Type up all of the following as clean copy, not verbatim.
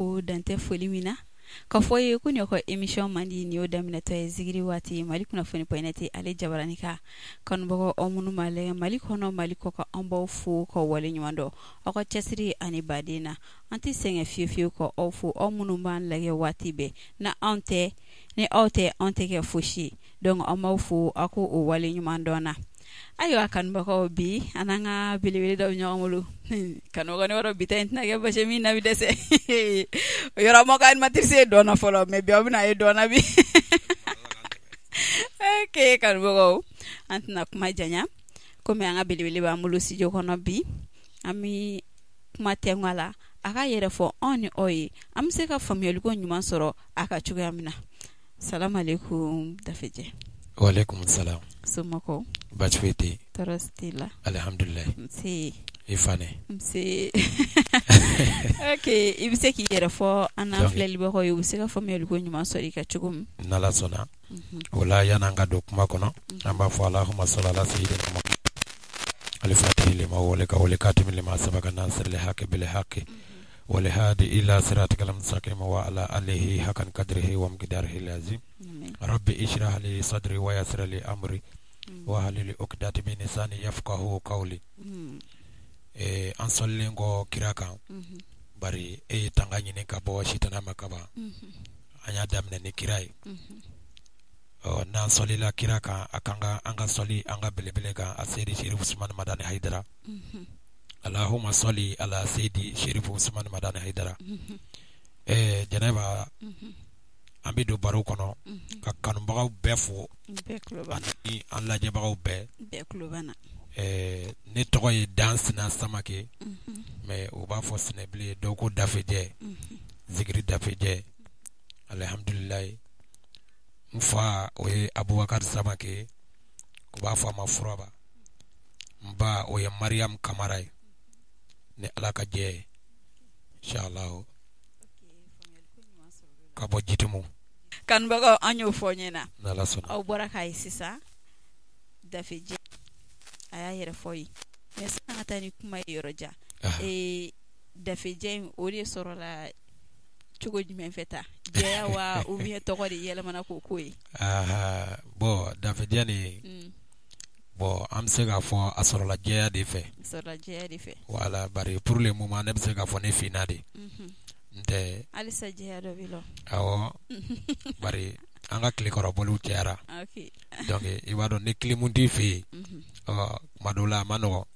fo dante foli mina ka fo ye kunyo ko emission mandi ni o damina to Zikiri Waati MaliKunafoni poinete ale jabaranika kan bogo omunu male malikono maliko ka ambo fu ko wale nyuando o ko chesiri ani badina anti senge fiu ko ofu omunu man lage wati be na ante ke fushi donc o fu ako o wale nyuando na ayo akan bako bi ananga bilibili do nyomulu kanu gani waro bitent na gaba shemi na bidese yora mo kan matrice dona folo me bi obna e dona bi okay kan bako antna kuma janya ko me anga bilibili ba mulu si jokono bi ami kuma tengwala aka yere fo oni oyi am se ka famiyel ko nyuma soro aka chuga amina salam alaikum Dafe djai. Wa alaikum salam. Samako. Bachwete. Tarastila. Alhamdulillah. Si. Ifane. Si. Okay, ibise ki yere fo ana fleli bako ibise ka famiyel ko nyuma sori ka chugum. Nala sona. Wala yananga dokuma kono. Amba fo Allahumma salli ala sayyidina Muhammad. Al-Fatih lima wala ka wala katim lima sabaka nasir li haqi bil haqi. ولهادي إلى صراطك المستقيم وعلى آله حق قدره ومقداره العظيم ربي اشرح لي صدري ويسر لي أمري واحلل عقدة من لساني يفقهوا قولي ansolengo kiraka bari tangani ne kabo shitana makaba anya damne ne kirai na solila kiraka akanga anga soli anga belebelega asiri Sheriff Usman Madani Haidara Allahumma salli ala Sayyidi Sheriff Usman Madani Haidara. Janeba ambido baro kono ka kanumbaga befo ani Allah jebaga be klubana ne togo ye dance na Samake mais o ba fo snebli doko Dafe djai Zikiri Dafe djai alhamdulillah mfa oye Abubakar Samake ko ba fo ma furaba mba oye Mariam Kamarai ne alaka je inshallah ka bo jitimu kan bago anyo fonyena na la sona aw boraka isisa Dafe djai aya yere foyi mais sangatani kuma yoroja Dafe djai ori soro la chugo jime feta jeya wa ou bien to ko di yele mana ko koyi bo Dafe djai ni bon am se ga fo asoro la djai de fe voilà bari pour le moment ne se ga fo ne finade nte alisa djai do bilo awo bari anga click oro bolu tiara okay donc i wado ne klimundi fi madola mano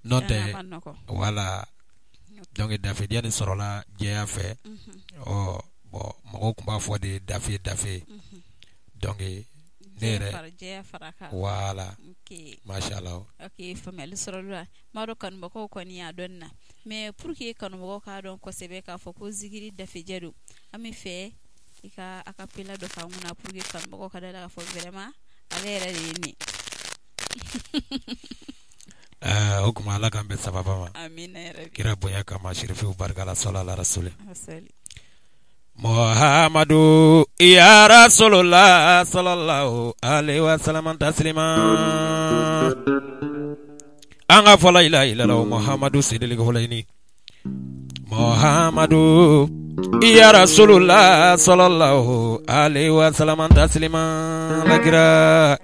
note voilà donc Dafe djai soro la djai fe bon mo ko ba fo de Dafe donc nere wala okay mashallah okay family sorolwa maro kan bako ko ni adonna mais pour que kan bako ka don ko sebe ka fo ko Zikiri Dafe djai ami fe ika akapela do ka nguna pour que kan bako ka dala fo vraiment alera ni hukuma ala kambe sababa ma amina ya rabbi kira boya kama shirifu barkala sallallahu alaihi wasallam Muhammadu ya Rasulullah sallallahu alaihi wasallam taslima anga fola ila ila Muhammadu sidili golaini Muhammadu ya Rasulullah sallallahu alaihi wasallam taslima lagira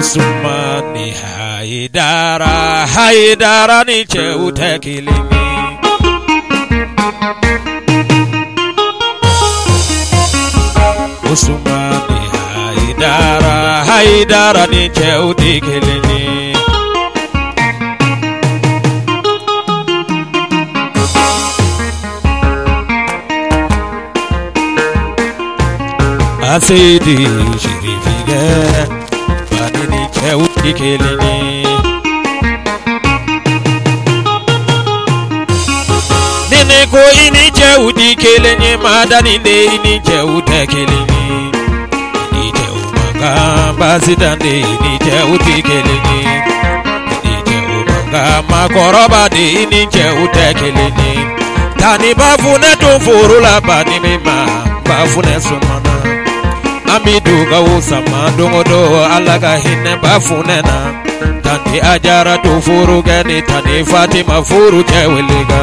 Usmani Haidara ni cheuta kilimi Usmani Haidara ni cheuta kilimi Asidi shirifiga Badini cheuti kelini Nene ko ini cheuti kelini Madani de ini cheuti kelini Ini cheumanga Basidande ini cheuti kelini Ini cheumanga Makoroba de ini cheuti kelini Tani bafune tufuru la bani mima Bafune sumana amidu ga usama dongodo alaga hinne bafunena tanti ajara tu furuge ni tani Fatima furu cheweliga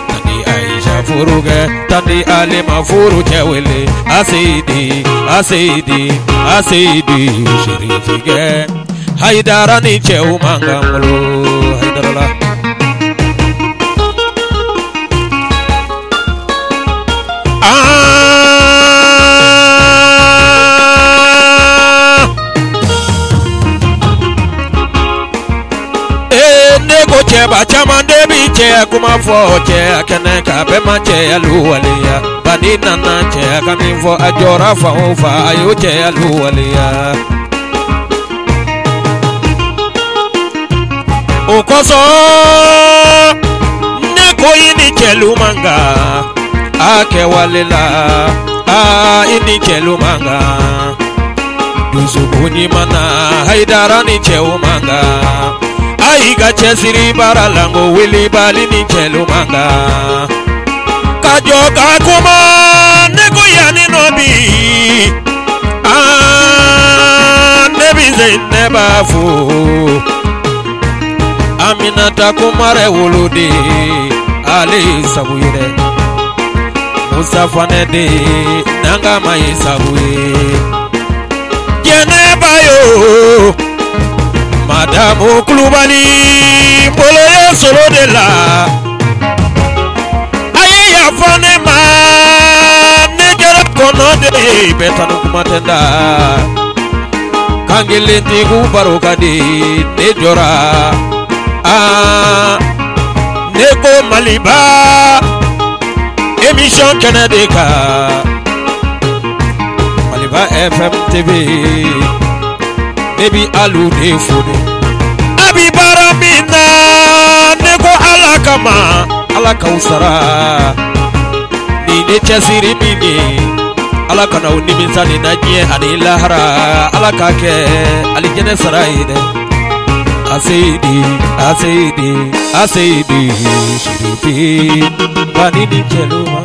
tani Aisha furuge tani Alima furu cheweli asidi shirifige haidara ni chew mangamlo haidarala Cheba chaman debi che kuma fo che kene ka be ma che aluwalia badina na che kami fo ajora fa ufa ayo che aluwalia okoso ne ko ini chelu manga ake walela ini chelu manga dusu buni mana haidara ni cheu manga aiga chesiri baralango wili bali ni chelu manga kajoka kuma nego yani nobi nebi zene bafu aminata kumare wuludi ali sabuire musafane de nanga mai sabuire jene bayo Madame Kulubali Polo solo de la Aye ya fane ma Negera kono de Betanu kumatenda Kangele tigu barokadi Nejora Neko Maliba Emission Canadeka Maliba FM TV Baby alu de fune abi baramina nego alaka usara ni ne chasiri mini alaka na unimi sani na nye ani lahara alaka ke alijene saraide asidi shirifi banini cheluma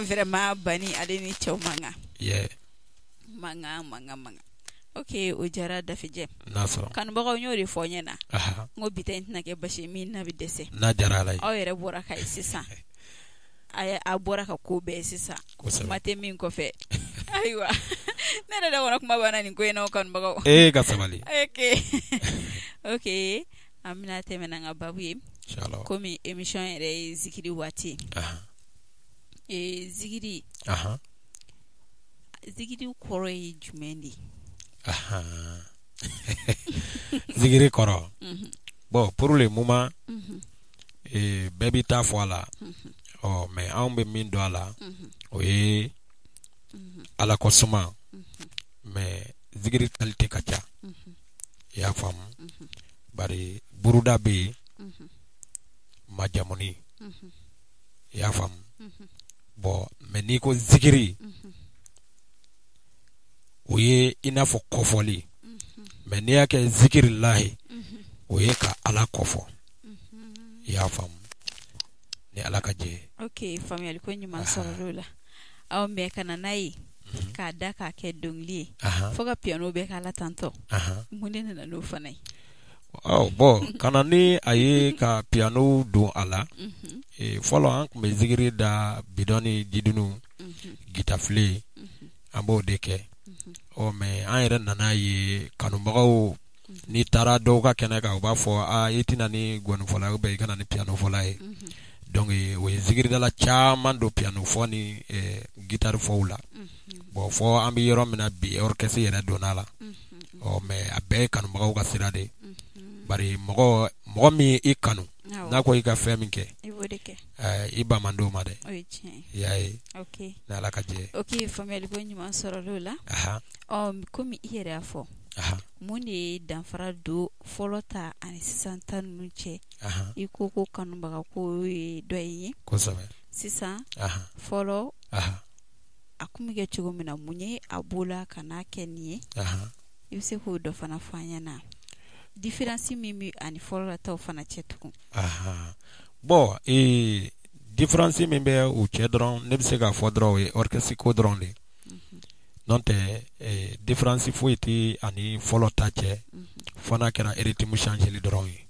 Vraiment bani adeni chow manga. Yeah. Manga. Okay, ujara Dafe djai. Naso. Kan bago nyori fonyena. Ngo bitent na ke bashi min na bidese. Na jara lai. O yere bora ka sisa. Aya abora ka kube sisa. Mate min ko fe. Aywa. Nena da wona kuma bana ni ko ena kan bago. Kasabali. Okay. Amina temena ngababu yim. Inshallah. Komi emission ere Zikiri Waati. Zikiri. Zikiri koro jumendi. Zikiri koro. Bon, pour le moment, baby ta voilà. Oh, mais on be min do ala. Oui. Ala kosuma. Mais zikiri qualité kacha. Ya fam. Bari buruda be. Majamoni. Ya fam. Bon, mais niko zikiri oye inafo kofoli mais ni yake zikiri lahi oye ka ala kofo ya fam ni ala kaje. Okay, fami alikuwa nyuma sorolola au meka na nai ka daka ke dongli foga piano be kala tanto munene na no fanai. Oh, bon, kanani aye ka piano do ala follow an me zikiri da bidoni jidunu gitafle ambo deke o me an yere nana ye kanumbago ni tara do ka kenaka o ba fo itina ni gonu fola be kana ni piano fola e donc we zikiri dala chaman do piano foni guitar fola bo fo ambi yoro mina bi orchestre yere donala o me abe kanumbago ka sirade bari mogo mi ikanu na ko ika feminke ibodeke iba mando made yae okay na la kaje. Okay, family ko nyuma sorolola komi iyere afo muni danfara do folota ani santa nuche ikoko kanu baga ko doyi ko sabe sisa follow akumige chugo mina munye abula kana kenye yuse ko do fana fanya na difference mimi ani follow ta fana chetuku bon différence min bɛ u cɛ dɔrɔn ne bɛ se k'a fɔ dɔrɔn o ye orchestre ko dɔrɔn de n'o tɛ différence foyi tɛ ani fɔlɔ ta cɛ fo n'a kɛra rythme changeli dɔrɔn ye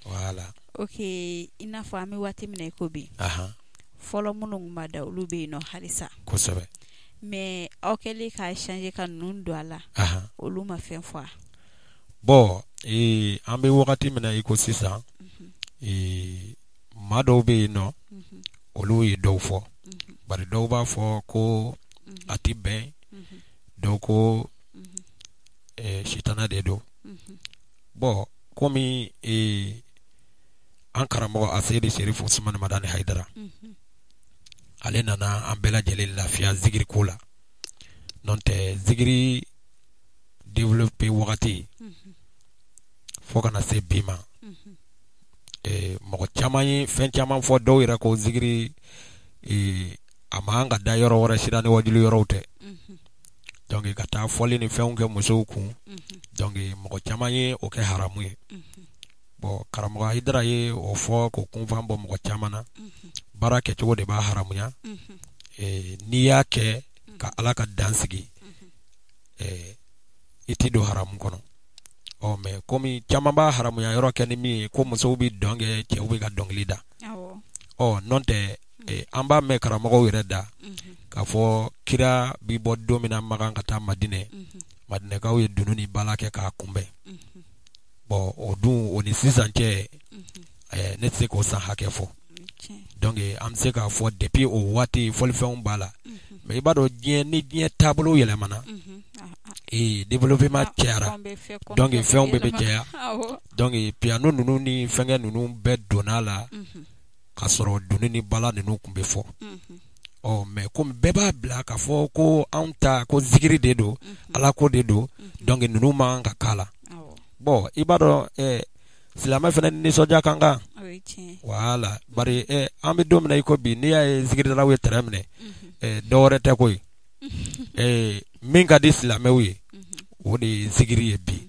voilà. Ok, i n'a fɔ an bɛ waati min na i ko bi fɔlɔ minnu tun b'a da olu bɛ yen nɔ halisa kosɛbɛ mais aw kɛlen k'a changer ka ninnu don a la olu ma fɛn fɔ a bon an bɛ wagati min na i ko sisan maa dɔw bɛ yen nɔ olu ye dɔw fɔ bari dɔw b'a fɔ ko a ti bɛn dɔw ko sitana de don bon komi an karamɔgɔ Aseyidi Serifu Usumani Madani Haidara ale nana an bɛɛ lajɛlen lafiya zikiri ko la n'o tɛ zikiri développé wagati fo kana se bi ma mɔgɔ caman ye fɛn caman fɔ dɔw yɛrɛ ko zikiri a man ka da yɔrɔ wɛrɛ sira ni wajulu yɔrɔw tɛ donc ka taa fɔli ni fɛnw kɛ musow kun donc mɔgɔ caman ye o kɛ haramu ye bon karamɔgɔ Haidara ye o fɔ ko kunfan bɔ mɔgɔ caman na baara kɛcogo de b'a haramuya n'i y'a kɛ ka Ala ka dan sigi i ti don haramu kɔnɔ mais komi caman b'a haramuya yɔrɔ kɛ ni min ye ko musow bɛ dɔn kɛ cɛw bɛ ka dɔnkili da n'o tɛ an b'a mɛn karamɔgɔw yɛrɛ da k'a fɔ kira bi bɔ don min na Makan ka taa Madinɛ Madinɛkaw ye dunu ni bala kɛ k'a kunbɛn bon o dun o ni sisan cɛ ne tɛ se k'o san hakɛ fɔ donc an bɛ se k'a fɔ depuis o waati fɔlifɛnw b'a la mais i b'a dɔn ni diɲɛ taabolo yɛlɛmana développement cɛyara donc fɛnw bɛɛ bɛ cɛya donc piano ninnu ni fɛnkɛ ninnu bɛɛ donna la ka sɔrɔ dunu ni bala ninnu tun bɛ fɔ mais comme bɛɛ b'a bila k'a fɔ ko anw ta ko zikiri de don Ala ko de don donc ninnu man ka k'a la bon i b'a dɔn silamɛ fana nisɔndiya kan kan voilà bari an bɛ don min na i ko bi n'i y'a ye zikiridalaw ye terrain minɛ dɔ wɛrɛ tɛ koyi min ka di silamɛw ye o de ye zikiri ye bi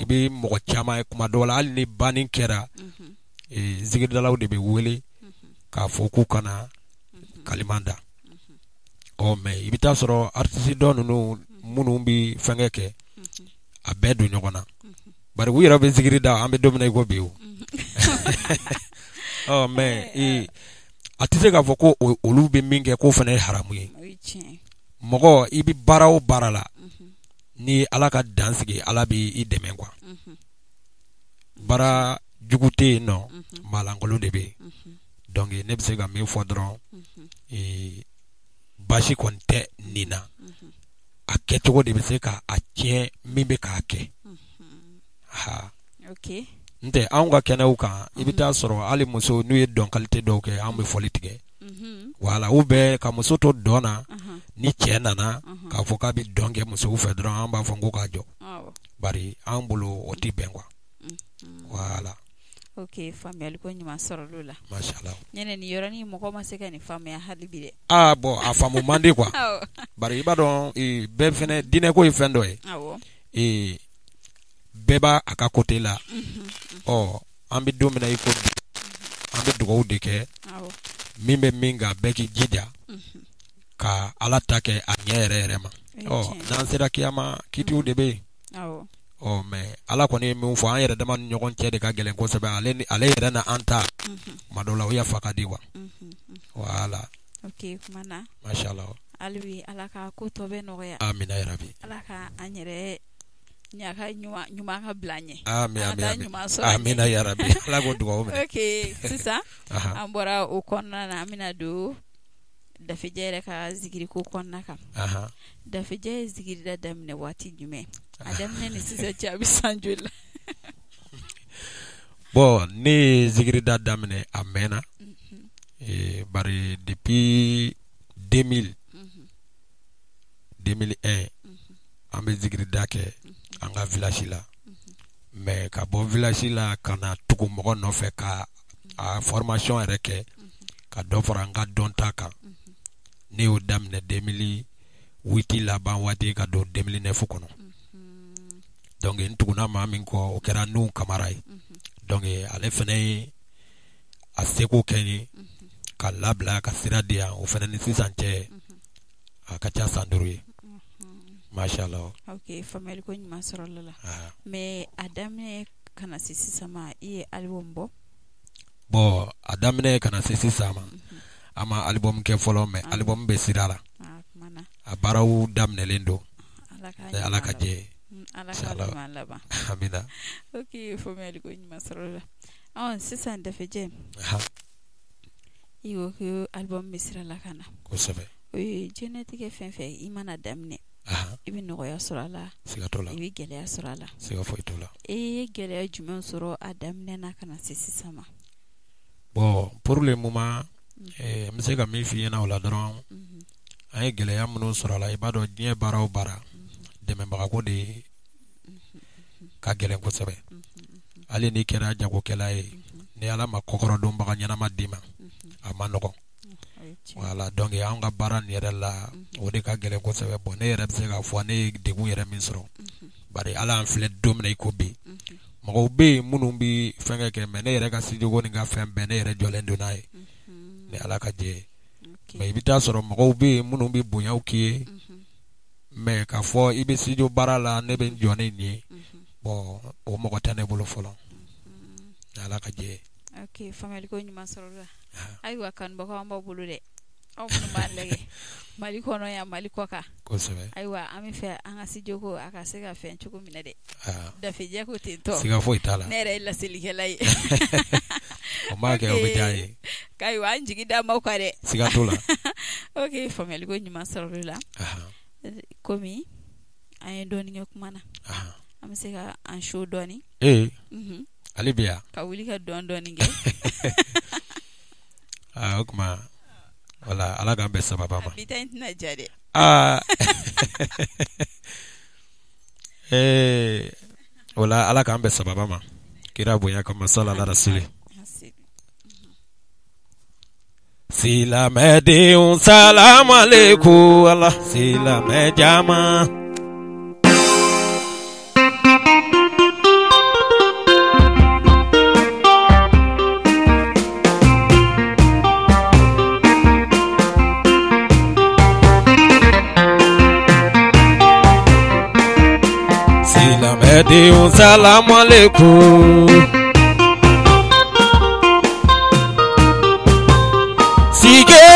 i bɛ mɔgɔ caman ye kuma dɔw la hali ni banni kɛra zikiridalaw de bɛ wele k'a fɔ k'u kana kaliman da mais i bɛ taa sɔrɔ artiste dɔ ninnu minnu bɛ fɛnkɛ kɛ a bɛɛ don ɲɔgɔn na bari u yɛrɛ bɛ zikiri da an bɛ don min na i ko bi o mais a tɛ se k'a fɔ ko olu bɛ min kɛ k'o fana ye haramu ye mɔgɔ i bɛ baara o baara la ni Ala ka dan sigi Ala bɛ i dɛmɛ quoi baara jugu tɛ yen nɔ maalankolon de bɛ yen donc ne bɛ se ka min fɔ dɔrɔn baasi kɔni tɛ nin na a kɛcogo de bɛ se ka a tiɲɛ min bɛ k'a kɛ n tɛ anw ka kɛnɛw kan i bɛ taa sɔrɔ hali muso n'u ye dɔnkalite dɔw kɛ anw bɛ fɔli tigɛ wala u bɛ ka muso to dɔn na ni cɛ nana k'a fɔ k'a bɛ dɔn kɛ musow fɛ dɔrɔn an b'a fɔ ko k'a jɔ bari an bolo o tɛ bɛn quoi voilà. Ok, faamuyali ko ɲuman sɔrɔla la. Mashallah. Ɲɛnɛ nin yɔrɔnin mɔgɔ ma se ka nin faamuya hali bi dɛ. Bon a faamu man di quoi. Bari i b'a dɔn bɛɛ fɛnɛ diinɛ ko ye fɛn dɔ ye. Bɛɛ b'a a ka côté la. An bɛ don min na i ko bi an bɛ dugawu de kɛ min bɛ min kan bɛɛ k'i jija ka Ala ta kɛ a ɲɛ yɛrɛ yɛrɛ ma. N'an sera kiyama kitiw de bɛ yen. Mais Ala kɔni ye min fɔ an yɛrɛ dama ni ɲɔgɔn cɛ de ka gɛlɛn kosɛbɛ ale yɛrɛ na an ta kuma dɔw la o yafa ka di wa voilà. Ok, kuma na mashallah hali bi Ala ka ko tɔ bɛ nɔgɔya amina ya rabi Ala ka an yɛrɛ ɲaga ɲuman ka bila ɲɛ amina ya rabi Ala ko dugawu minɛ. Ok, sisan an bɔra o kɔnɔna na an bɛna don Dafe djai yɛrɛ ka zikiri ko kɔnɔna kan. Dafe djai ye zikiri da daminɛ waati jumɛn a daminɛ ni sisan cɛ a bɛ san joli la? Bon ne ye zikiri da daminɛ a mɛnna bari depuis 2001 an bɛ zikiri da kɛ an ka village la mais ka bɔ village la ka na tugu mɔgɔ nɔfɛ ka a formation yɛrɛ kɛ ka dɔ fara an ka dɔnta kan ne y'o daminɛ 2008 laban waati ka don 2009 kɔnɔ donc n tuguna maa min kɔ o kɛra Nuhu Kamara ye donc ale fana ye a seko kenyi ka labla ka sira dia o fana ni sisan cɛ a ka ca san 5 ye mashallah. Okay, family ko ɲuman sɔrɔ la mais a daminɛ kana se sisan ma i ye album bɔ. Bon a daminɛ kana se sisan ma ama album kɛ fɔlɔ mais album bɛ sira la a baaraw daminɛlen don ala ka jɛ ala ka laban. Amina. Okay, family ko ɲuman sɔrɔ la sisan Dafe djai i ko ko album bɛ sira la kana kosɛbɛ o ye jɛnɛtigɛ fɛn fɛn i mana daminɛ i bɛ nɔgɔya sɔrɔ a la siga t'o la i bɛ gɛlɛya sɔrɔ a la siga foyi t'o la. I ye gɛlɛya jumɛn sɔrɔ a daminɛ na kana se sisan ma? Bon pour le moment n bɛ se ka min f'i ɲɛna o la dɔrɔn an ye gɛlɛya minnu sɔrɔ a la i b'a dɔn diɲɛ baara o baara dɛmɛbagako de ka gɛlɛn kosɛbɛ hali n'i kɛra jagokɛla ye ni ala ma kɔkɔrɔdonbaga ɲɛnama d'i ma a ma nɔgɔn. Voilà, donc an ka baara nin yɛrɛ la o de ka gɛlɛn kosɛbɛ. Bon ne yɛrɛ bɛ se k'a fɔ ne ye degun yɛrɛ min sɔrɔ bari ala an filɛ don min na i ko bi mɔgɔw bɛ yen minnu bɛ fɛnkɛ kɛ mais ne yɛrɛ ka studio ko ni ka fɛn bɛɛ ne yɛrɛ jɔlen don n'a ye ni ala ka jɛ mais i bɛ taa sɔrɔ mɔgɔw bɛ yen minnu bɛ bonyaw k'i ye mais k'a fɔ i bɛ studio baara la ne bɛ n jɔ ne nin ye bon o mɔgɔ tɛ ne bolo fɔlɔ ni ala ka jɛ. Okay, family ko ɲuman sɔrɔ la ayiwa kanubagaw an b'aw bolo dɛ aw minnu b'a lajɛ Mali kɔnɔ yan Mali kɔ kan kosɛbɛ ayiwa an bɛ fɛ an ka studio ko a ka se ka fɛn cogo min na dɛ Dafe djai ko ten tɔ siga foyi t'a la ne yɛrɛ ye laselikɛla ye o m'a kɛ o bɛ diya ye ayiwa an jigi da m'aw kan dɛ siga t'o la. Okay, family ko ɲuman sɔrɔ la komi an ye dɔɔni kɛ kuma na an bɛ se ka an show dɔɔni ali biya ka wuli ka dɔɔni kɛ o kuma wala ala k'an bɛn sababa ma bi ta in tɛna ja dɛ wala ala k'an bɛn sababa ma kira bonya kama sallallahu alaihi wasallam. Silamɛdenw salamu alaikum ala silamɛ jama. Silamɛdenw salamu alaikum. Sige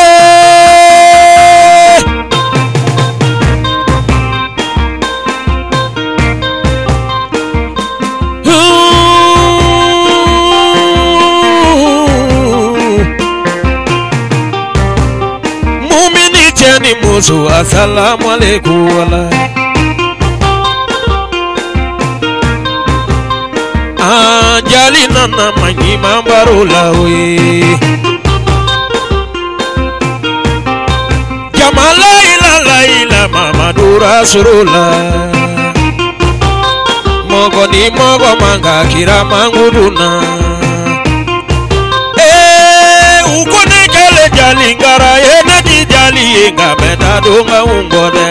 mumini cɛ ni muso assalamu alaikum wala jali nana manyi mambaro la we jamala ila mamadu rasulullah mogo ni mogo manga kira manguduna ukone jale jali ngara yena di jali yenga mena dunga ungone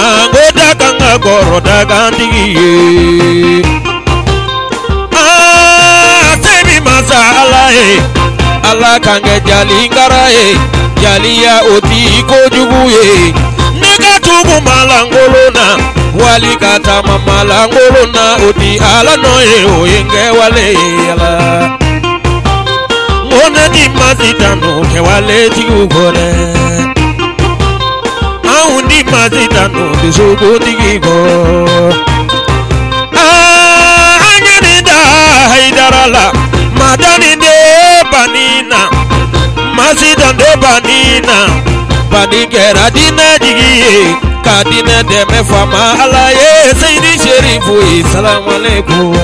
angoda kanga goro daga ndiye sebi masala ala kange jali ngara jali ya oti ko juguye nega tubu malangolona wali kata malangolona oti ala noye oyenge wale ala ngone di mazitano ke wale tigugone aundi mazitano bisugo digigo anyani da haidarala madani de banina masidan de banina banigera dina digiye kadina de mefama alaye sayidi sherifu assalamu alaikum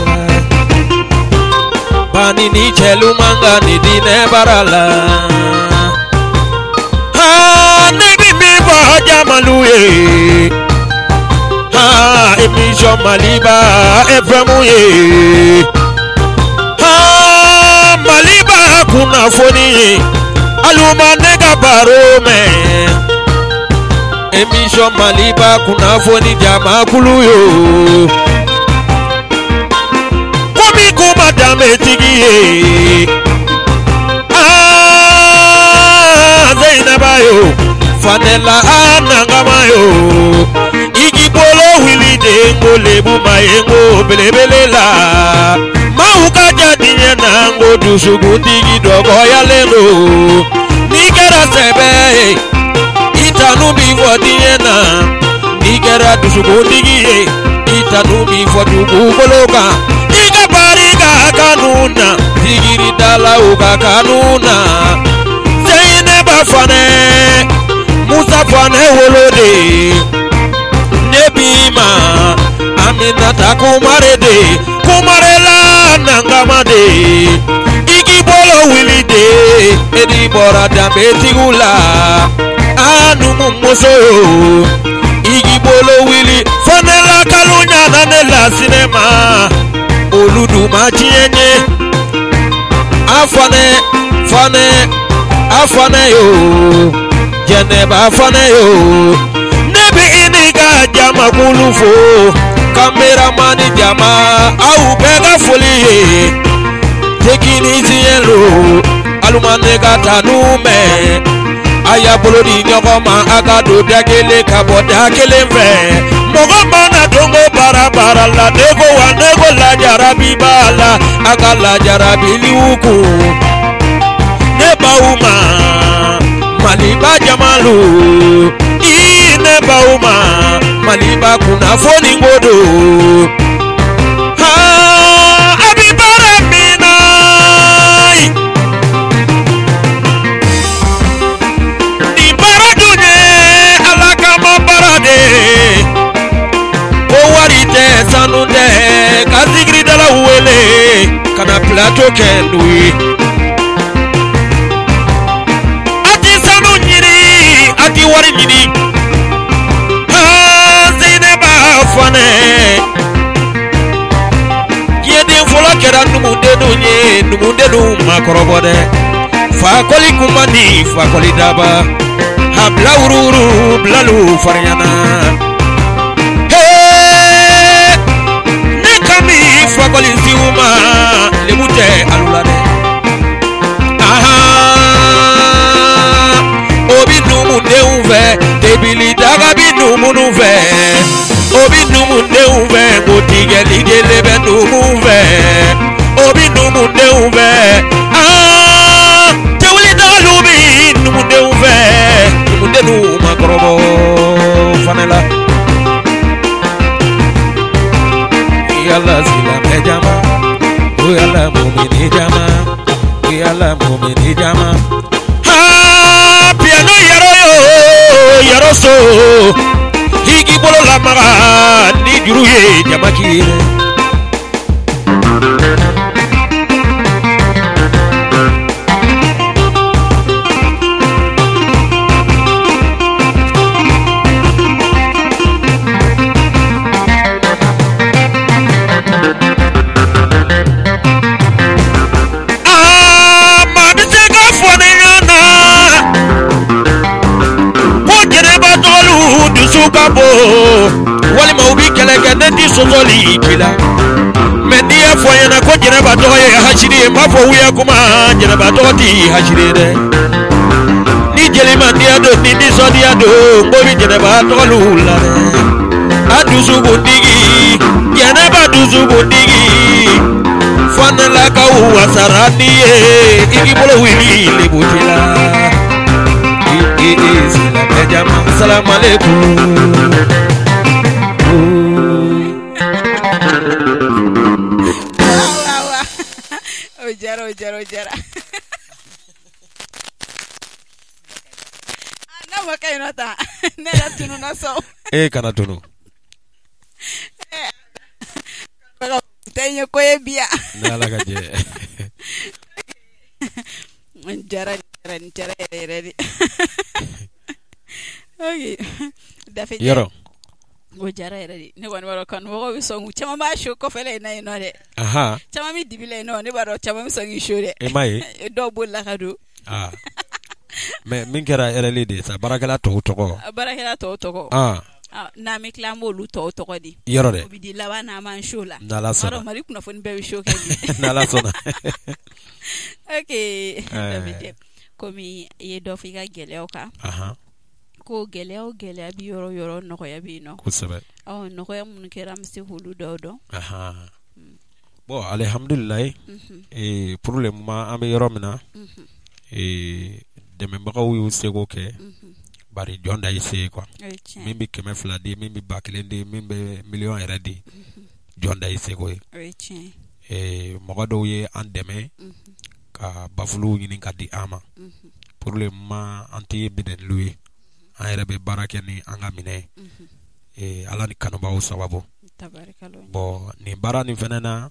banini chelu manga ni dine barala nebi mi ba jamaluye emission maliba efremuye maliba kunafoni aluma nega barome emission maliba kunafoni jama kuluyo komi ko madame tigi Zainabayo Fanela Anangamayo Igi bolo wili de Ngolebu mayengo Belebelela Mauka jadinya nango Dusugu digi dogo ya lelo Nigera sebe Itanu bifo diena Nigera dusugu digi Itanu bifo dugu koloka Iga bariga kanuna Zikiri dala uga kanuna Fane Musa fane wolode Nebima Aminata kumarede Kumarela nangamade Igi bolo wilide Edi bora dambe tigula Anu mumuso Igi bolo wili Fanela kalunya nanela sinema Oludu machienye Afane Afane yo Janeba afane yo Nebi iniga jama kulufo Cameraman jama Au bega folie Tekini ziyelo Alumane gata nume Aya bolodi nyogoma Agado dagele kaboda kelemve Mogoma na dongo barabara La nego wa nego la jarabi bala Aga la jarabi liuku Nebauma Maliba Jamalu Nebauma Maliba Kunafoni ngodo Abibara minai Nibara dunye Alakama barade Owarite sanunde Kazigri dala uwele Kana plato kendui Wari nini Zainaba fane Yedin fola kera numundenu makorobode Fakoli kumani fakoli daba Habla ururu blalu faryana Hey Nekami fakoli ziuma Lemute alulade Debili daga binu munuve Obinu muneuve Gotigeli delebe numuve Obinu muneuve Tewili dalubi Numuneuve Numundenu makrobo Fanela Yalla zila mejama Yalla mumini jama Yalla mumini jama Piano Yaroso Higi bolo la maga Ni juruye jamakire Wali maubi keleke neti sozoli kila Meni ya fwaya na kwa jeneba toka ya hashiri Mafo uya kuma jeneba toka ti hashiri de Ni jelima ni ado ni niso ni ado Mbobi jeneba toka lula de Adusu gundigi Jeneba dusu gundigi Fana laka uwa sarani Iki bolo wili libutila Sila mejama Assalamu alaikum Ojara Ana makai nota Nera tunu naso kana tunu Tenyo koye bia Nala kaje Jara ready Okay Dafe Yoro Ojara ready ne wan waro kan wo so ngu chama ba show ko fele na ino de chama mi dibile no ne baro chama mi so ngi show de e mai do bol la kadu me min kera erelide sa barakala to toko na me klamo lu to di yoro de bi di lawa na man show la na Lassana MaliKunafoni be show ke na Lassana okay David komi ye do fi ga gele o ka ko gele bi yoro no ko ya bi no ko sebe no ko ya mun ke ramsi hulu do bon alhamdulillah problème ma am yoro mina de membagaw yu sego ke bari jonda ise quoi mimbi keme fladi mimbi bakelendi mimbi million eradi jonda ise ko mogodo ye andeme ka bafulu nyini ka di ama problème ma anti biden lui an yɛrɛ bɛ baara kɛ ni an ka minɛ ala ni kanubaw sababu bon nin baara nin fɛnɛ na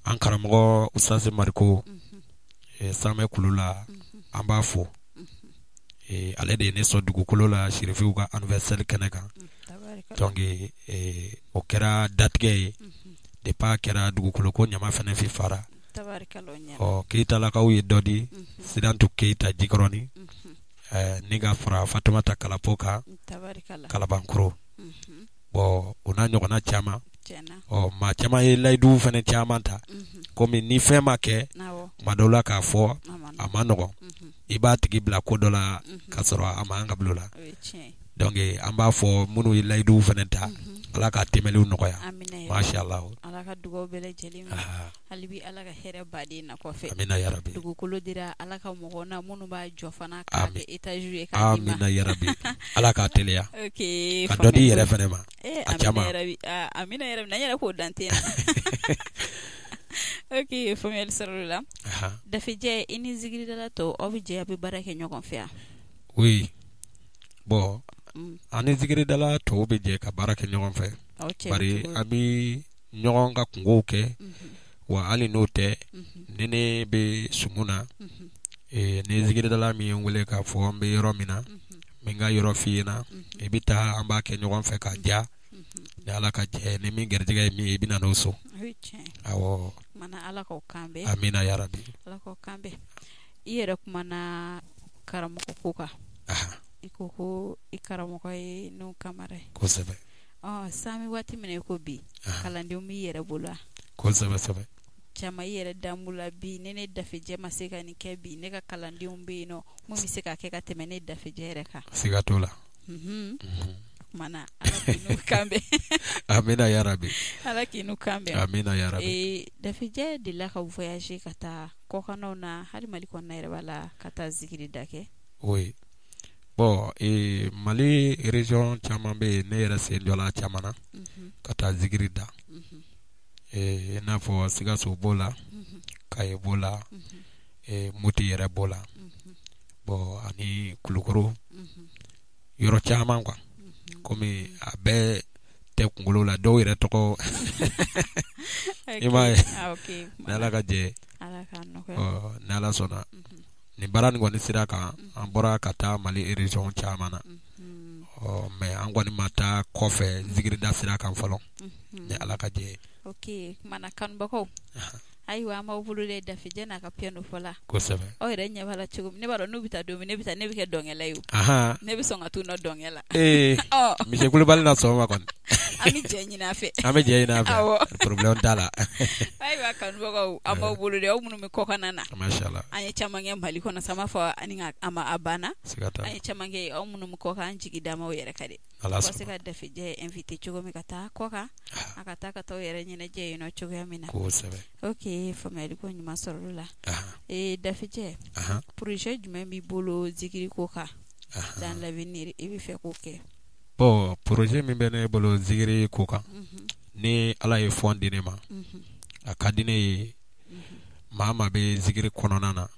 an karamɔgɔ usase mariko samɛ kulu la an b'a fo ale de ye ne sɔn dugukolo la sherifiw ka anniversaire kɛnɛ kan donc o kɛra datigɛ ye depuis a kɛra dugukolo ko ɲama fɛnɛ fi fara Keyitalakaw ye dɔ di Sidantu Keyita Jikɔrɔni ni ka fara Fatumata Kalapo kan Kalabankoro bon o n'a ɲɔgɔnna caman maa caman ye layidu fɛnɛ caman ta komi ni fɛn ma kɛ kuma dɔw la k'a fɔ a ma nɔgɔn i b'a tigi bila ko dɔ la ka sɔrɔ a ma an ka bilo la donc an b'a fɔ minnu ye layidu fɛnɛ ta ala ka tɛmɛliw nɔgɔya mashallah ala ka dugaw bɛɛ lajɛlen hali bi ala ka hɛrɛ baden na kɔfɛ amina ya rabbi dugukolo dira ala ka mɔgɔ na minnu b'a jɔ fana k'a kɛ étage ye k'a di ma amina ya rabbi ala ka teliya ok ka dɔ di yɛrɛ fɛnɛ ma a caman amina ya rabbi na yɛrɛ k'o dante na ok faamuyali sɔrɔ la Dafe djai i ni zikiridala tɔw aw bɛ jɛ a bɛ baara kɛ ɲɔgɔn fɛ oui bon ani zikiridala tɔw bɛ jɛ ka baara kɛ ɲɔgɔn fɛ bari a bɛ ɲɔgɔn ka kungow kɛ wa hali n'o tɛ ni ne bɛ sumu na ni zikiridala min ye n wele k'a fɔ n bɛ yɔrɔ min na min ka yɔrɔ f'i ɲɛna i bɛ taa an b'a kɛ ɲɔgɔn fɛ ka diya ni ala ka jɛ ni min garijɛgɛ ye min ye i bɛ na n'o so awɔ ala k'o kan bɛn amina ya rabbi ala k'o kan bɛn i yɛrɛ kumana karamɔgɔ ko kan i ko i karamɔgɔ ye n'o kamara ye kosɛbɛ sami waati min i ko bi kalandenw b'i yɛrɛ bolo kosɛbɛ caman i yɛrɛ danbula bi ne Dafe djai ma se ka nin kɛ bi ne ka kalandenw bɛ yen nɔ mun bɛ se ka kɛ ka tɛmɛ ne Dafe djai yɛrɛ kan siga t'o la mana ala k'i n'u kan bɛn amina ya rabbi ala k'i n'u kan bɛn amina ya rabbi Dafe djai delila ka voyager ka taa kɔkannaw na hali Mali kɔnɔna yɛrɛ b'a la ka taa zikiri da kɛ oui bon Mali région caman bɛ yen ne yɛrɛ sen jɔla caman na ka taa zikiri da i n'a fɔ Sikaso b'o la Kaye b'o la Moti yɛrɛ b'o la bon ani Kulukoro yɔrɔ caman quoi komi a bɛɛ tɛ kunkolo la dɔw yɛrɛ tɔgɔ i m'a ye ni ala ka jɛ ni ala sɔnna nin baara nin kɔni sira kan an bɔra ka taa Mali région caman na mais an kɔni ma taa kɔfɛ zikirida sira kan fɔlɔ ni ala ka jɛ ok mana kanubagaw ayiwa an b'aw bolo dɛ Dafe djai n'a ka piano fɔla kosɛbɛ aw yɛrɛ ɲɛ b'a la cogo min ne b'a dɔn n'u bɛ taa don min ne bɛ kɛ dɔnkɛla ye ne bɛ sɔn ka t'u nɔ dɔnkɛ la Misi Kulubali na sɔgɔma kɔni an bɛ jɛ ɲini a fɛ problème t'a la ayiwa kanubagaw an b'aw bolo dɛ aw minnu bɛ kɔkanna na mashallah an ye caman kɛ Mali kɔnɔ sama fɔ a banna siga t'a la an ye caman kɛ aw minnu bɛ kɔkan an jigi d'ama aw yɛrɛ ka dɛ ala se ka Dafe djai invité cogo min ka taa kɔkan a ka taa ka taa yɛrɛ ɲɛnajɛ yen nɔ cogoya min na kosɛbɛ ok faamuyali ko ɲuman sɔrɔ la Dafe djai projet jumɛn b'i bolo zikiri ko kan dans l'avenir i bɛ fɛ k'o kɛ bon projet min bɛ ne bolo zikiri ko kan ni ala ye fɔn di ne ma a ka di ne ye maa maa bɛ zikiri kɔnɔna na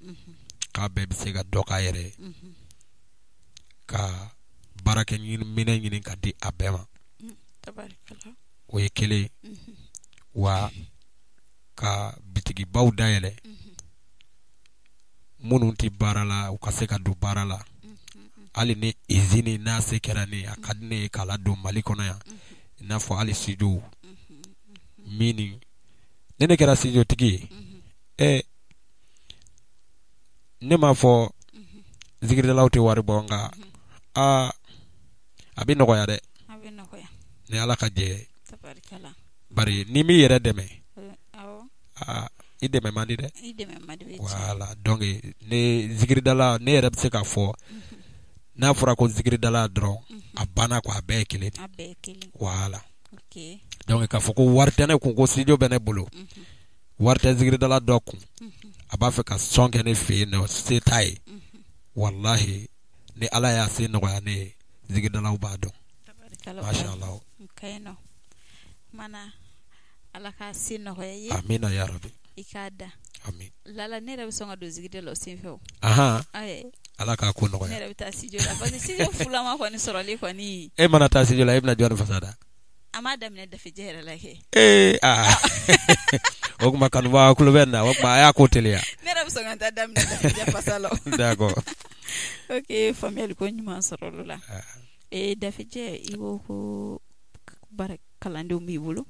k'a bɛɛ bɛ se ka dɔ k'a yɛrɛ ye ka baarakɛ minɛ ɲini ka di a bɛɛ ma o ye kelen wa ka bitigibaw dayɛlɛ minnu tɛ baara la u ka se ka don baara la hali ni izini n'a se kɛra ne a ka di ne ye k'a ladon Mali kɔnɔ yan i n'a fɔ hali studio min ni ne kɛra studio tigi ye ne m'a fɔ zikiridalaw tɛ wari bɔ nka abi nogoya de ni ala ka je tabarikala bari ni mi yere deme awo ideme mandi de be voilà donc ne zikiri dala ne yere se ka fo n'a fɔra ko zikiri dala dɔrɔn a banna ko a bɛɛ ye kelen voilà okay donc k'a fɔ ko wari tɛ ne kun ko studio bɛ ne bolo wari tɛ zikiri dala dɔ kun a b'a fɛ ka sɔn kɛ ne fɛ yen nɔ se t'a ye wallahi ni ala y'a se nɔgɔya ne ye zikiri dalaw b'a dɔn masha Allah okay no mana ala ka se nɔgɔya ye amina ya rabbi i k'a da amin lala ne yɛrɛ bɛ sɔn ka don zikiri dala o sen fɛ o ala k'a ko nɔgɔya ne yɛrɛ bɛ taa studio la parce que studio fulama kɔni sɔrɔli kɔni e mana taa studio la e bɛna jɔn fasada a m'a daminɛ Dafe djai yɛrɛ la kɛ o kuma kanuba kulo bɛ na o kuma a y'a ko teliya ne yɛrɛ bɛ sɔn ka taa daminɛ Dafe djai fasa la d'accord ok faamuyali ko ɲuman sɔrɔ olu la Dafe djai i ko ko baara kalandenw b'i bolo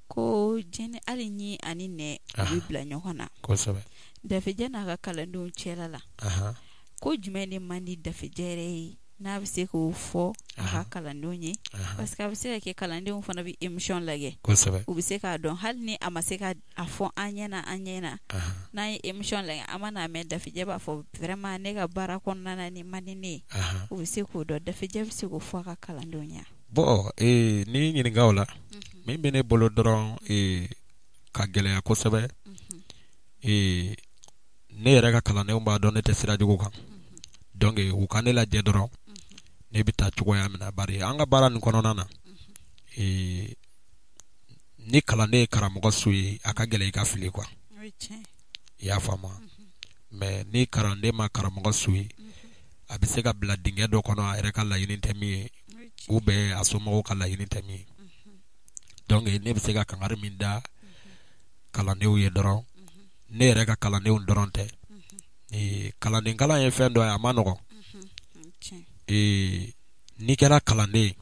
ko jɛnɛ hali ni ani nɛ u bɛ bila ɲɔgɔn na kosɛbɛ Dafe djai n'a ka kalandenw cɛla la ko jumɛn de man di Dafe djai yɛrɛ ye n'a bɛ se k'o fɔ a ka kalandenw ye parce que a bɛ se ka kɛ kalandenw fana bɛ émission lajɛ kosɛbɛ u bɛ se k'a dɔn hali ni a ma se ka a fɔ an ɲɛna n'an ye émission lajɛ an ma n'a mɛn Dafe djai b'a fɔ vraiment ne ka baara kɔnɔna na ni man di ne ye u bɛ se k'o dɔn Dafe djai bɛ se k'o fɔ a ka kalandenw ɲɛ bon ni ɲininka o la min bɛ ne bolo dɔrɔn ka gɛlɛya kosɛbɛ ne yɛrɛ ka kalandenw b'a dɔn ne tɛ sira jugu kan donc u ka ne lajɛ dɔrɔn ne bɛ taa cogoya min na bari an ka baara nin kɔnɔna na ni kalanden ye karamɔgɔ su ye a ka gɛlɛ i ka fili quoi i y'a faamu mais ni kalanden ma karamɔgɔ su ye a bɛ se ka bila dingɛ dɔ kɔnɔ a yɛrɛ ka laɲini tɛ min ye ou bien a somɔgɔw ka laɲini tɛ min ye donc ne bɛ se ka kangari min da kalandenw ye dɔrɔn ne yɛrɛ ka kalandenw dɔrɔn tɛ kalanden kalan ye fɛn dɔ ye a ma nɔgɔn n'i kɛra kalanden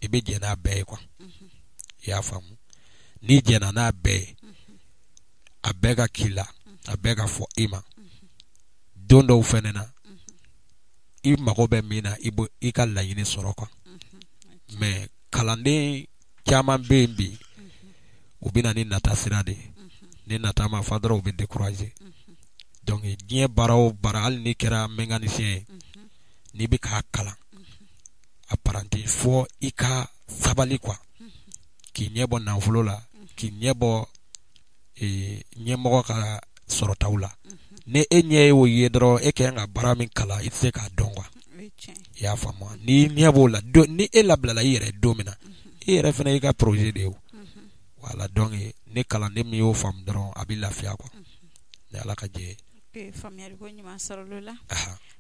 i bɛ jɛn n'a bɛɛ ye quoi i y'a faamu n'i jɛnna n'a bɛɛ ye a bɛɛ ka k'i la a bɛɛ ka fɔ i ma don dɔw fɛnɛ na i mago bɛ min na i ka laɲini sɔrɔ quoi mais kalanden caman bɛ yen bi u bɛ na ni nata sira de ye ni nata ma fa dɔrɔn u bɛ décourager donc diɲɛ baara o baara hali n'i kɛra mécanicien ye n'i bɛ k'a kalan apprenti fɔ i ka sabali quoi k'i ɲɛ bɔ nafolo la k'i ɲɛ bɔ ɲɛmɔgɔ ka sɔrɔtaw la ni e ɲɛ ye o ye dɔrɔn e kan ka baara min kalan i tɛ se k'a dɔn quoi i y'a faamu ni ɲɛ b'o la ni e labilala i yɛrɛ don min na i yɛrɛ fana y'i ka projet de ye o voilà donc ni kalanden min y'o faamu dɔrɔn a bɛ lafiya quoi ni ala ka jɛ ye faamuyali ko ɲuman sɔrɔ olu la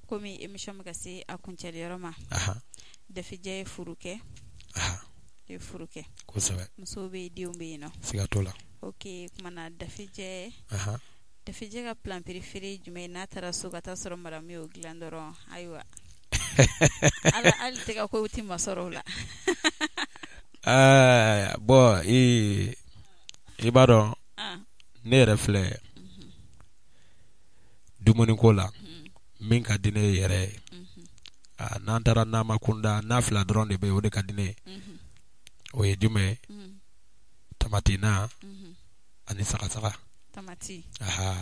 komi émission bɛ ka se a kuncɛli yɔrɔ ma Dafe djai ye furu kɛ kosɛbɛ musow bɛ yen denw bɛ yen nɔ siga t'o la ok kumana Dafe djai ka plan préféré jumɛn ye n'a taara so ka taa sɔrɔ madame y'o dilan dɔrɔn ayiwa hali tɛgɛ ko ti ma sɔrɔ o la bon i b'a dɔn ne yɛrɛ filɛ dumuni ko la min ka di ne yɛrɛ ye n'an taara n'a ma kunda n'a fila dɔrɔn de bɛ o de ka di ne ye o ye jumɛn ye tamati na ani sagasaga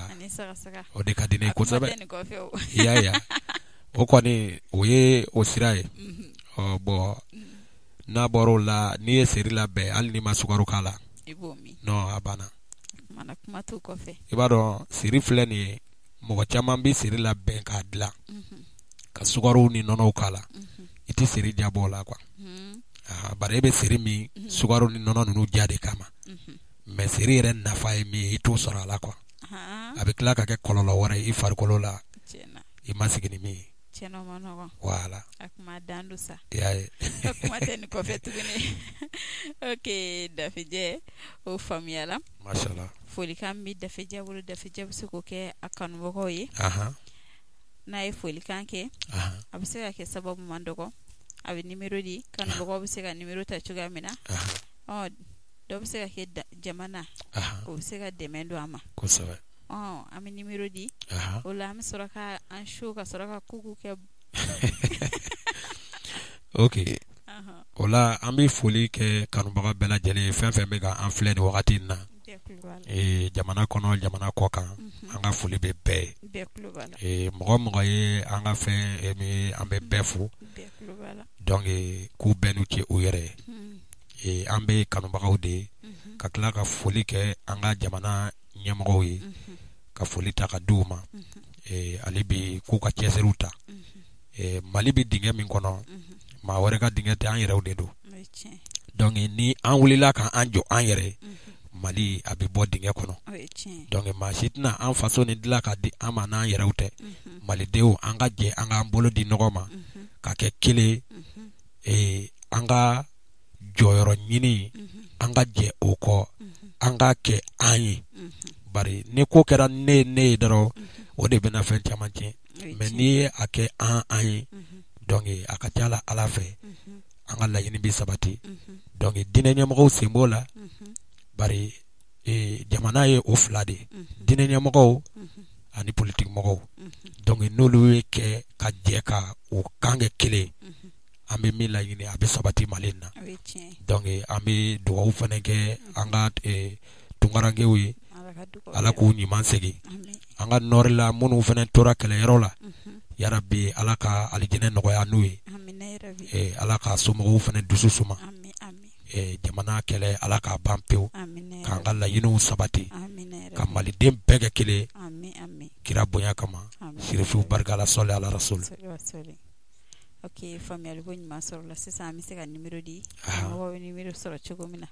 ani sagasaga o de ka di ne ye kosɛbɛ i y'a ye o kɔni o ye o sira ye bon n'a bɔra o la n'i ye seri labɛn hali n'i ma sukaro k'a la non a banna i b'a dɔn seri filɛ nin ye mɔgɔ caman bɛ seri labɛn k'a dilan ka sukaro ni nɔnɔw k'a la i tɛ seri ja bɔ o la quoi bari e bɛ seri min sukaro ni nɔnɔ ninnu ja de kama mais seri yɛrɛ nafa ye min ye i t'o sɔrɔ a la quoi a bɛ tila ka kɛ kɔlɔlɔ wɛrɛ ye i farikolo la i ma sigi ni min ye voilà a kuma dan do sa i y'a ye a kuma tɛ nin kɔfɛ tuguni ok Dafe djai o faamuyala mashallah folikan bɛ Dafe djai bolo Dafe djai bɛ se k'o kɛ a kanubagaw ye n'a ye folikan kɛ a bɛ se ka kɛ sababu man dɔgɔ a bɛ numéro di kanubagaw bɛ se ka numéro ta cogoya min na dɔ bɛ se ka kɛ jamana o bɛ se ka dɛmɛ don a ma kosɛbɛ an bɛ numéro di o la an bɛ sɔrɔ ka an show ka sɔrɔ ka kuku kɛ ok ola an bɛ foli kɛ kanubaga bɛɛ lajɛlen fɛn fɛn bɛ ka an filɛ nin wagati in na jamana kɔnɔ jamana kɔ kan an ka foli bɛ bɛɛ ye mɔgɔ mɔgɔ ye an ka fɛn an bɛ bɛɛ fo donc k'u bɛɛ n'u cɛ u yɛrɛ ye an bɛ kanubagaw de ye ka tila ka foli kɛ an ka jamana ɲɛmɔgɔw ye ka foli ta ka di u ma ale bɛ k'u ka cɛsiriw ta Mali bɛ dingɛ min kɔnɔ maa wɛrɛ ka dingɛ tɛ an yɛrɛw de don donc ni an wulila ka an jɔ an yɛrɛ Mali a bɛ bɔ dingɛ kɔnɔ donc maa si tɛna an faso ni dilan ka di an ma n'an yɛrɛw tɛ malidenw an ka jɛ an k'an bolo di ɲɔgɔn ma ka kɛ kelen an ka jɔyɔrɔ ɲini an ka jɛ o kɔ an ka kɛ an ye bari ni ko kɛra ne ye dɔrɔn o de bɛna fɛn caman tiɲɛ mais n'i ye a kɛ an ye donc a ka ca Ala fɛ an ka laɲini bɛ sabati donc diinɛ ɲɛmɔgɔw sen b'o la bari jamana ye o fila de diinɛ ɲɛmɔgɔw ani politique mɔgɔw donc n'olu ye kɛ ka jɛ ka o kan kɛ kelen an bɛ min laɲini a bɛ sabati Mali in na donc an bɛ dugawu fana kɛ an ka tunkarankew ye Ala k'u ɲuman segin an ka nord la minnu fana tora kɛlɛyɔrɔ la yarabi Ala ka alijinɛ nɔgɔya n'u ye Ala ka somɔgɔw fana dusu suma jamana kɛlɛ Ala k'a ban pewu k'an ka laɲiniw sabati ka maliden bɛɛ kɛ kelen kira bonya kama sirifiw barika la sɔli ala rasul. Ok, famille ko ɲuman sɔrɔ la sisan an bɛ se ka numéro di mɔgɔw bɛ numéro sɔrɔ cogo min na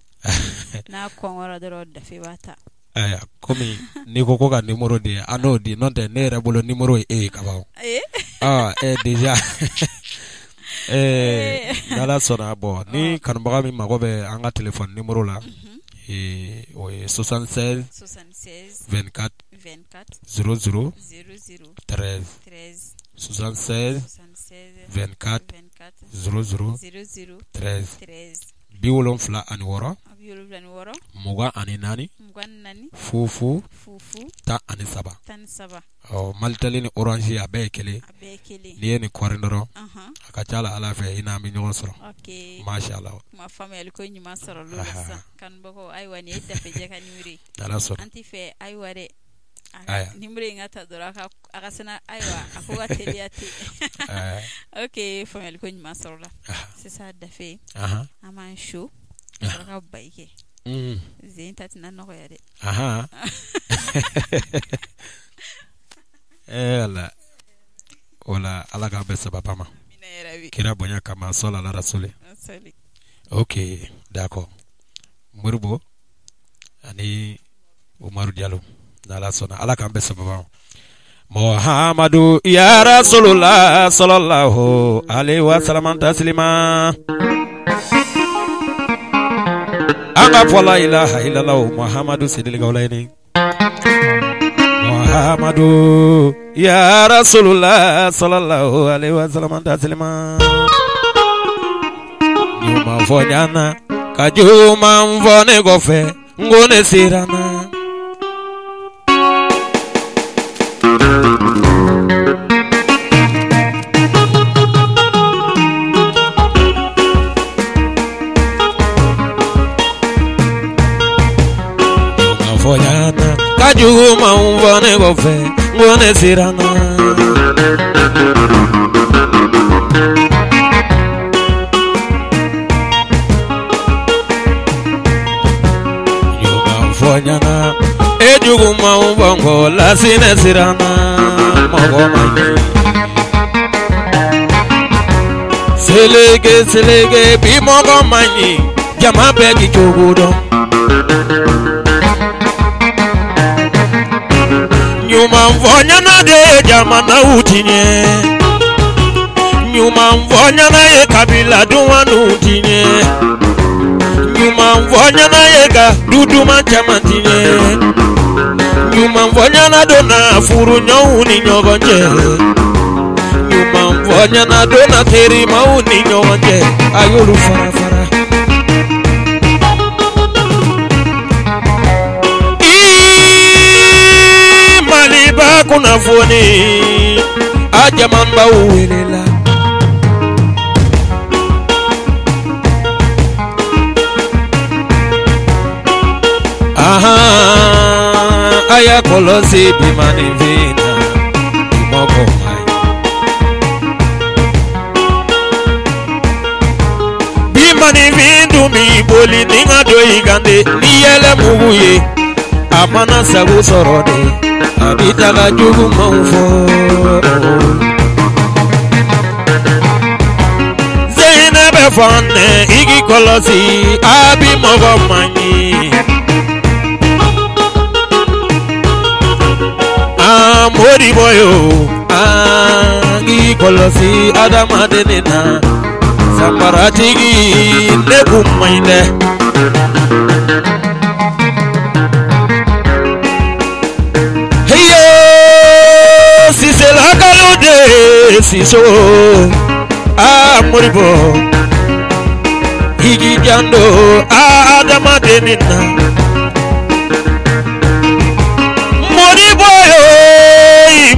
n'a kɔngɔra dɔrɔn Dafe b'a ta komi n'i ko ka numéro di an n'o di n'o tɛ ne yɛrɛ bolo numéro ye e ye kaban déjà n'Ala sɔnna bon ni kanubaga min mago bɛ an ka téléphone numéro la o ye 76 24 00 13 76 24 00 13 74 24 fufu 17 Malitel ni Orange a bɛɛ ye kelen n'i ye nin kɔri dɔrɔn a ka ca Ala fɛ i n'an bɛ ɲɔgɔn sɔrɔ mashallah kuma famille ko ɲuman sɔrɔ lo sisan kanubagaw ayiwa ni ye Dafe djai ka numéro ye Ala sɔnna an tɛ fɛ ayiwa dɛ numéro in ka ta dɔrɔn a ka sina ayiwa a ko ka teliya ten ok famille ko ɲuman sɔrɔ la sisan Dafe an b'an show sɔrɔ ka bayi kɛ zen ta tɛna nɔgɔya dɛ wala Ala k'a bɛ sababa ma kira bonya kama sɔli ala rasuli. Ok, d'accord. Moribo ani Umaru Diallo n'Ala sɔnna Ala k'an bɛ sababa ma Muhammadu ya Rasulullah sallallahu alaihi wa sallam taslima an ka fɔ la ilaha illallah Muhammadu sidili gawlaini Muhammadu ya Rasulullah sallallahu alaihi wa sallam taslima nyuma fɔ ɲana ka juguman fɔ ne kɔfɛ ngo ne sirana Kajuma umvane gofe ngone sirana Yuma mfonyana ejuguma umvongo la sine sirana Mogomani Selege bi mogomani Jama begi chogudo Nyuma mvonyana de jamana utinye Nyuma mvonyana ye kabila duwanu utinye Nyuma mvonyana ye ga duduma chamantinye Nyuma mvonyana dona furu nyauni nyogonje Nyuma mvonyana dona teri mauni nyogonje Ayolu fara MaliKunafoni ajaman ba welela aya kolosi bimani vina moko mai bimani vindu mi boli ninga do igande niyele muguye amana sagu sorode abita ga jugu maufo Zainabe fonne igi kolosi abi mogo manyi mori boyo igi kolosi adama denena sambaratigi nebu mainde heyo sisela kalude siso moribo igi jando adama denena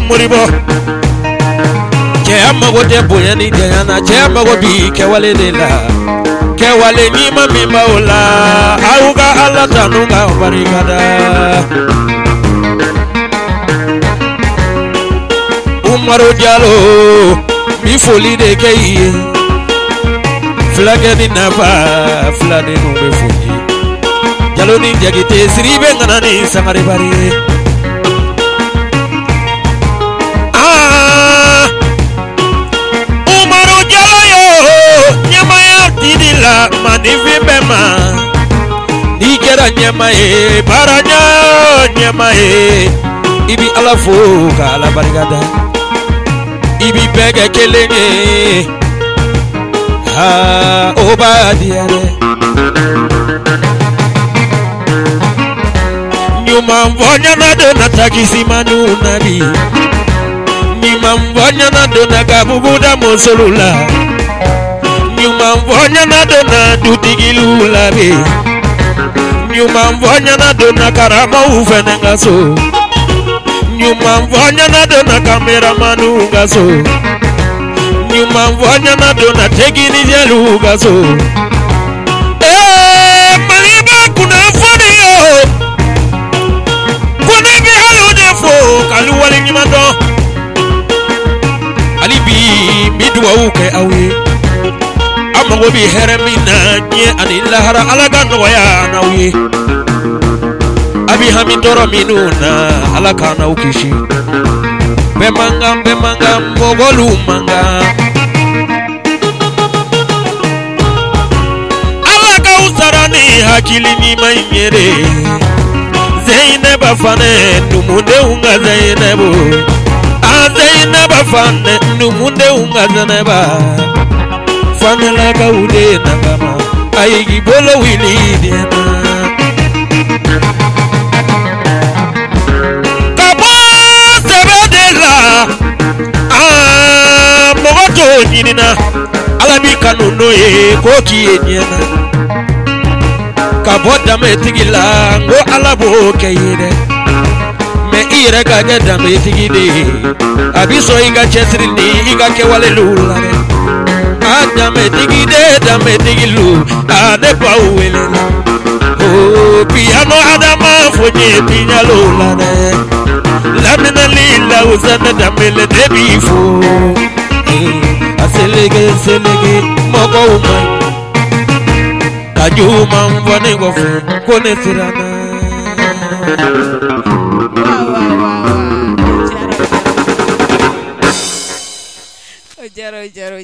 moribo ke amago de boyani jana che amago bi ke wale de la ke wale ni mami maula auga Allah tanunga barikada Umaru Jalo mi foli de ke yi flage ni nafa flade no be foli Jalo ni jagite sribe ngana ni samare bari Didila manivibema Nikera nyamae baranya nyamae Ibi alafuka ala barigada Ibi bege kelenge Obadiare Nyuma mvonya na dona takisi manu nabi Nyuma mvonya na dona gabubuda monsolula Nyuma mvonya na dona dutigilu labe Nyuma mvonya na dona karama ufenenga so Nyuma mvonya na dona kameramanu ngaso Nyuma mvonya na dona tegini jelu ngaso Maliba kunafoni yo Kunebi halu defo kalu wali nyimando Alibi midwa uke awe Amago bi heremina nye anilahara alaga noya nawi Abi hamindoro minuna alaka na ukishi Bemanga mogolu manga Alaka usarani hakili ni maimere Zainaba fane numunde unga Zainabu Zainaba fane numunde unga Zainaba Fanela kaude nangama aigi bolo wili diana Kabo sebedela mogoto nyinina alabi kanuno ye koki enyana Kabo dame tigila ngo alabo kayire me ire kage dame tigide abiso iga chesri ni iga kewale lulare Dame digilu ade pauwele piano adama fonye pinyalo lane lamina lila usana damele debifo aselege mogo umay kajuma mwane gofe kone sirana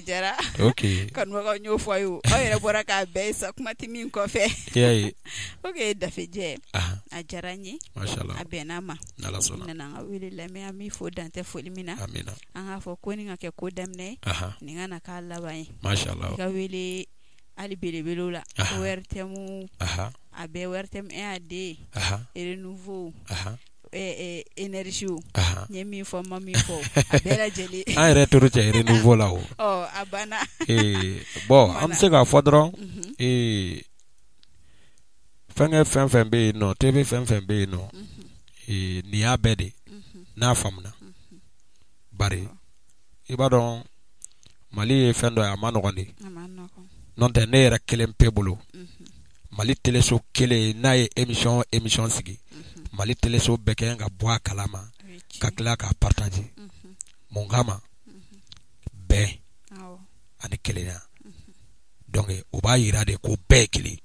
Jara. Okay. Kan waka nyofo ayo. Oyere boraka besa kuma timin kofe. Yeah. Okay, Dafe djai. Ajaranyi. Mashallah. Abenama. Nalasona. Nana wili lame ami fo dante fo limina. Amina. Anga fo koni ngake ko damne. Ninga na kala bai. Mashallah. Ka wili ali belebelula. Wertemu. Abe wertem ade. Et nouveau. Énergie nyemi fo mami fo abela jeli ay retour ci renouveau la abana bon am se ga fodron fengen be no tv fengen be no ni abede na famna bari ibadon mali fendo amano gondi non te ne ra kelen pebulu Mali teleso kele na ye émission sigi Mali teleso bɛkɛ ka bɔ a kalama ka tila ka partager mun kama bɛɛ ani kelenya donc o b'a yira de ko bɛɛ kelen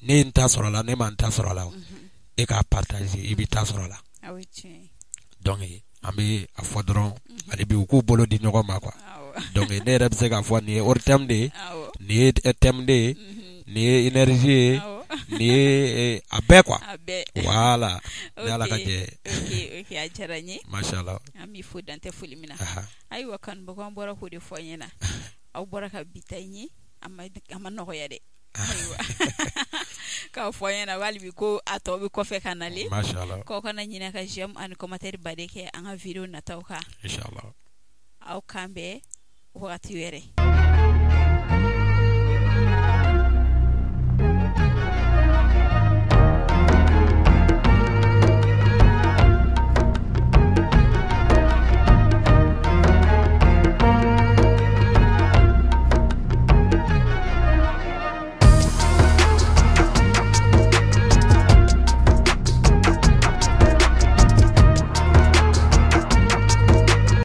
ne n ta sɔrɔ la ne ma n ta sɔrɔ la e ka partager i bɛ ta sɔrɔ la donc an bɛ a fɔ dɔrɔn ale bi u k'u bolo di ɲɔgɔn ma quoi donc ne yɛrɛ bɛ se k'a fɔ nin ye hors thème de ye nin ye thème de ye nin ye énergie ye nin ye a bɛɛ quoi voilà ni Ala ka jɛ ok a diyara n ye mashallah an b'i fo dantɛ foli min na ayiwa kanubagaw an bɔra k'o de fɔ an ɲɛna aw bɔra ka bi ta ɲe a ma nɔgɔya dɛ ayiwa k'aw fɔ an ɲɛna wali bi ko a tɔ bɛ kɔfɛ ka nalen mashallah k'aw kana ɲinɛ ka j'aime ani commentaire baden kɛ an ka vidéo nataw kan inshallah aw kan bɛɛ wagati wɛrɛ